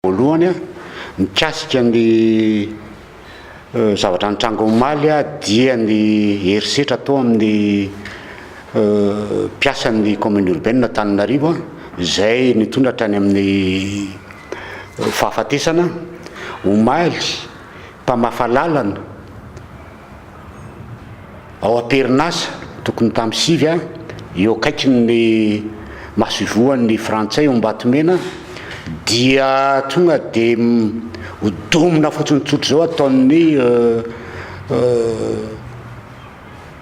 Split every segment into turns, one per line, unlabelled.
voalohany a mikasika ny zavatra nitrango omaly a dia ny herisetra atao amin'ny mpiasan'ny commune urbaine Antananarivo izay nitondra hatrany amin'ny fahafatesana omaly mpamafalalana ao am-perinasa tokony tamin'ny sivy a eo akaikin'ny masovoan'ny frantsay ao Ambatomena dia tonga de hodomina fotsiny tsotra zao ataon'ny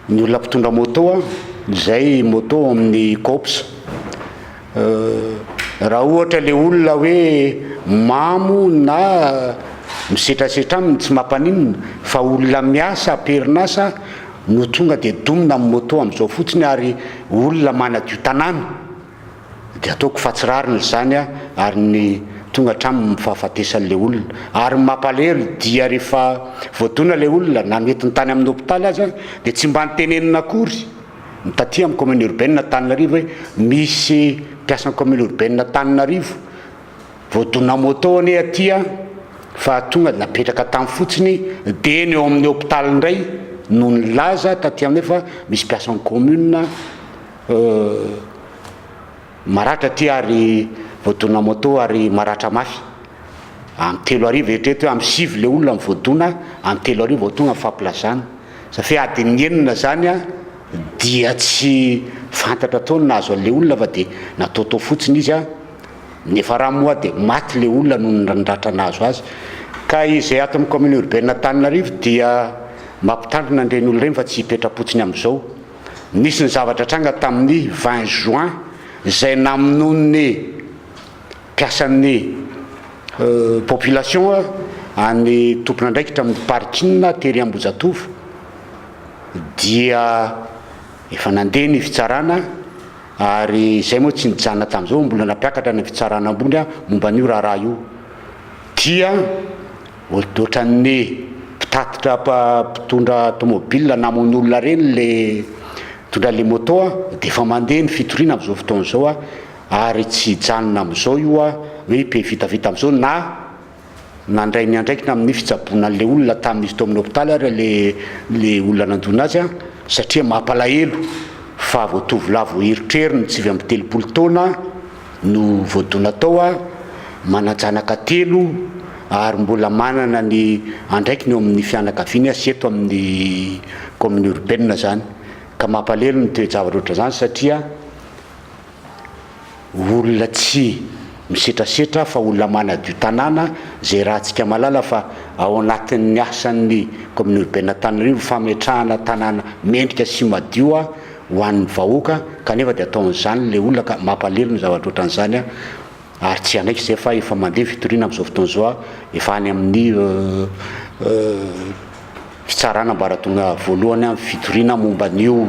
ny olona mpitondra moto izay moto amin'ny cops raha ohatra le olona hoe mamo na misetrasetra aminy tsy mampaninina fa olona miasa am-perinasa no tonga de domina amin'ny moto am'izao fotsiny ary olona manadio tanàna de ataoko fahatsirarina zany a ary ny tonga hatramy fahafatesan'le olona ary mampalahelo dia rehefa voadona le olona na noentiny tany amin'ny hôpitaly aza de tsy mba nitenenina akory ny taty amin'ny commune urbaine Antananarivo hoe misy mpiasan'ny commune urbaine Antananarivo voadona moto ane atya fa tonga de napetraka tamy fotsiny de ny eo amin'ny hôpitaly indray no nilaza taty aminay fa misy mpiasan'ny commune maratra ty ary voadona moto ary maratra mafy amin'ny 3 arivo eritrereto hoe amin'ny 5 le olona mivoadona amin'ny 3 arivo vao tonga famplazana satria adiny enina zany a dia tsy fantatra atao nahazo an'le olona fa de nataotao fotsiny izy a nefa raha moa de maty le olona no nandratra nahazo azy ka izay ato amin'ny commune urbaine Antananarivo dia mampitandrina andreny olona reny fa tsy hipetrapotsiny am'izao nisy ny zavatra tranga tamin'ny 20 juin izay namonony mpiasan'ny population any tompona ndraikitra amin'ny parking tery Ambojatovo dia efa nandeha ny fitsarana ary izay moa tsy nijanona tam'izao mbola nampiakatra ny fitsarana ambony a momba an'io raha io dia ohatran'ny mpitatitra mpitondra tomobile namon'olona reny le tondra le moto de efa mandeha ny fitoriana am'izao fotoana zao ary tsy hijanona am'izao io hoe pe vitavita am'izao na nandray ny andraikina amin'ny fitsaboana an'le olona tamin'izy tao amin'ny hôpitaly ary le olona nandona azy satria mampalahelo fa voatovolahy eritreriny tsy vy amin'ny 30 taona no voadona tao manajanaka 3 ary mbola manana ny andraikiny eo amin'ny fianakaviany sy eto amin'ny commune urbaine zany ka mampalahelo ny toejavatra oatra zany satria olona tsy misetrasetra fa olona manadio tanàna zay raha tsika malala fa ao anatin'ny asan'ny commune urbaine Antananarivo fametrahana tanàna mendrika sy madio ho an'ny vahoaka kanefa de ataon'izany le olona ka mampalahelo ny zavatra ohatran'izany ary tsy anaiky zay fa efa mandeha fitoriana am'izao fotoana zao efa any amin'ny fitsarana mbara tonga voalohany fitoriana momba an'io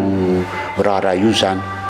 raha io zany